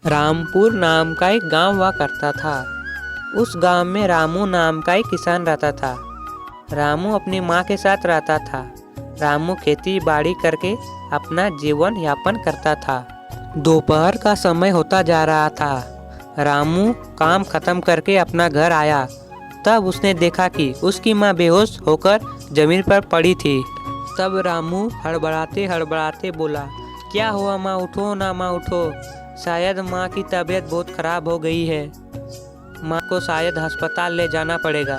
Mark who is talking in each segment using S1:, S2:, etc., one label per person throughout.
S1: रामपुर नाम का एक गांव हुआ करता था। उस गांव में रामू नाम का एक किसान रहता था। रामू अपनी माँ के साथ रहता था। रामू खेती बाड़ी करके अपना जीवन यापन करता था। दोपहर का समय होता जा रहा था। रामू काम खत्म करके अपना घर आया। तब उसने देखा कि उसकी माँ बेहोश होकर जमीन पर पड़ी थी। तब रामू हड़बड़ाते हड़बड़ाते बोला, क्या हुआ माँ, उठो ना माँ उठो, शायद माँ की तबीयत बहुत खराब हो गई है, माँ को शायद अस्पताल ले जाना पड़ेगा,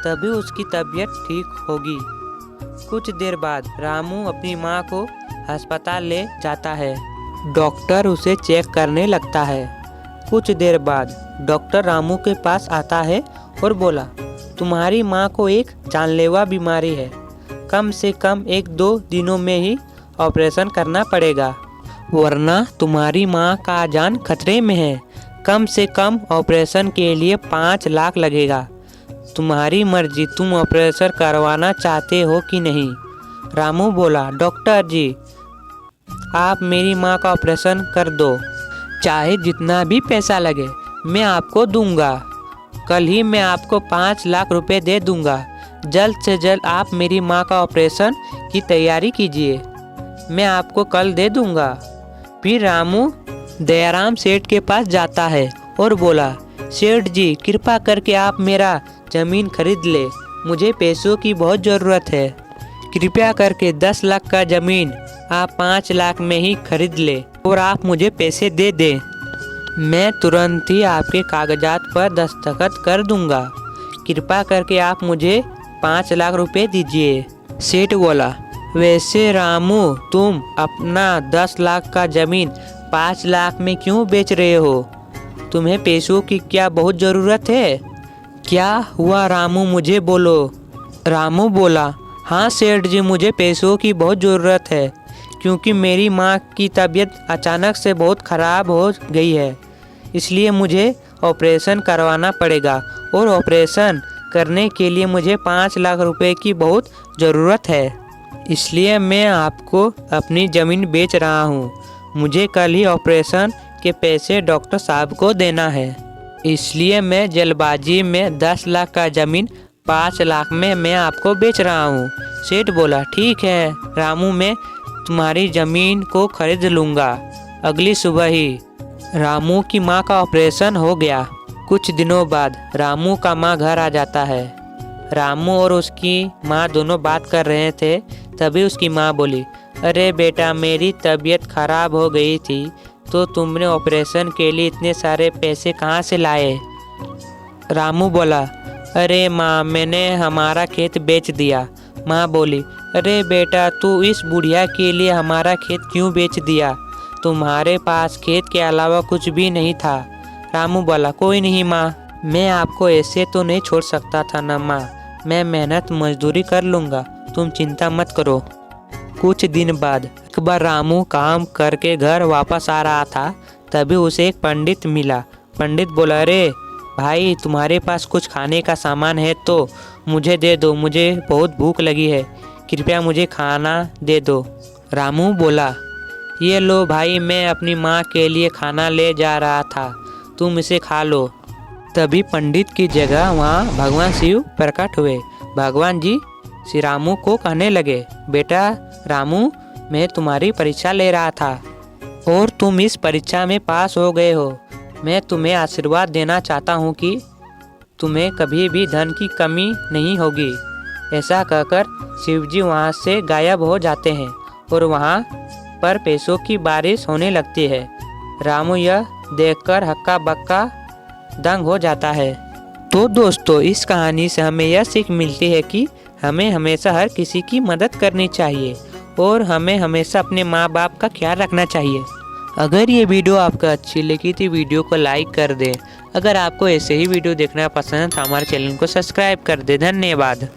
S1: तभी उसकी तबीयत ठीक होगी। कुछ देर बाद रामू अपनी माँ को अस्पताल ले जाता है। डॉक्टर उसे चेक करने लगता है। कुछ देर बाद डॉक्टर रामू के पास आता है और बोला, तुम्हारी माँ को एक जानलेवा बीमारी है, कम से कम 1-2 दिनों में ही ऑपरेशन करना पड़ेगा, वरना तुम्हारी माँ का जान खतरे में है। कम से कम ऑपरेशन के लिए 5 लाख लगेगा। तुम्हारी मर्जी, तुम ऑपरेशन करवाना चाहते हो कि नहीं? रामू बोला, डॉक्टर जी आप मेरी माँ का ऑपरेशन कर दो, चाहे जितना भी पैसा लगे मैं आपको दूंगा। कल ही मैं आपको 5 लाख रुपए दे दूंगा। जल्द से जल्द आप मेरी माँ का ऑपरेशन की तैयारी कीजिए, मैं आपको कल दे दूंगा। फिर रामू दयाराम सेठ के पास जाता है और बोला, सेठ जी कृपा करके आप मेरा ज़मीन खरीद ले, मुझे पैसों की बहुत ज़रूरत है। कृपया करके 10 लाख का ज़मीन आप 5 लाख में ही खरीद ले और आप मुझे पैसे दे दें। मैं तुरंत ही आपके कागजात पर दस्तखत कर दूंगा। कृपा करके आप मुझे 5 लाख रुपए दीजिए। सेठ बोला, वैसे रामू तुम अपना 10 लाख का ज़मीन 5 लाख में क्यों बेच रहे हो? तुम्हें पैसों की क्या बहुत ज़रूरत है? क्या हुआ रामू, मुझे बोलो। रामू बोला, हाँ सेठ जी मुझे पैसों की बहुत ज़रूरत है, क्योंकि मेरी माँ की तबीयत अचानक से बहुत ख़राब हो गई है, इसलिए मुझे ऑपरेशन करवाना पड़ेगा और ऑपरेशन करने के लिए मुझे 5 लाख रुपए की बहुत ज़रूरत है, इसलिए मैं आपको अपनी ज़मीन बेच रहा हूँ। मुझे कल ही ऑपरेशन के पैसे डॉक्टर साहब को देना है, इसलिए मैं जल्दबाजी में 10 लाख का ज़मीन 5 लाख में मैं आपको बेच रहा हूँ। सेठ बोला, ठीक है रामू, मैं तुम्हारी ज़मीन को खरीद लूँगा। अगली सुबह ही रामू की माँ का ऑपरेशन हो गया। कुछ दिनों बाद रामू का माँ घर आ जाता है। रामू और उसकी माँ दोनों बात कर रहे थे, तभी उसकी माँ बोली, अरे बेटा मेरी तबीयत खराब हो गई थी, तो तुमने ऑपरेशन के लिए इतने सारे पैसे कहाँ से लाए? रामू बोला, अरे माँ मैंने हमारा खेत बेच दिया। माँ बोली, अरे बेटा तू इस बुढ़िया के लिए हमारा खेत क्यों बेच दिया? तुम्हारे पास खेत के अलावा कुछ भी नहीं था। रामू बोला, कोई नहीं माँ, मैं आपको ऐसे तो नहीं छोड़ सकता था ना माँ, मैं मेहनत मजदूरी कर लूँगा, तुम चिंता मत करो। कुछ दिन बाद एक बार रामू काम करके घर वापस आ रहा था, तभी उसे एक पंडित मिला। पंडित बोला, अरे भाई तुम्हारे पास कुछ खाने का सामान है तो मुझे दे दो, मुझे बहुत भूख लगी है, कृपया मुझे खाना दे दो। रामू बोला, ये लो भाई, मैं अपनी माँ के लिए खाना ले जा रहा था, तुम इसे खा लो। तभी पंडित की जगह वहाँ भगवान शिव प्रकट हुए। भगवान जी श्री रामू को कहने लगे, बेटा रामू मैं तुम्हारी परीक्षा ले रहा था और तुम इस परीक्षा में पास हो गए हो। मैं तुम्हें आशीर्वाद देना चाहता हूँ कि तुम्हें कभी भी धन की कमी नहीं होगी। ऐसा कहकर शिवजी वहाँ से गायब हो जाते हैं और वहाँ पर पैसों की बारिश होने लगती है। रामू यह देखकर हक्का बक्का दंग हो जाता है। तो दोस्तों इस कहानी से हमें यह सीख मिलती है कि हमें हमेशा हर किसी की मदद करनी चाहिए और हमें हमेशा अपने माँ बाप का ख्याल रखना चाहिए। अगर ये वीडियो आपको अच्छी लगी तो वीडियो को लाइक कर दें। अगर आपको ऐसे ही वीडियो देखना पसंद है तो हमारे चैनल को सब्सक्राइब कर दें। धन्यवाद।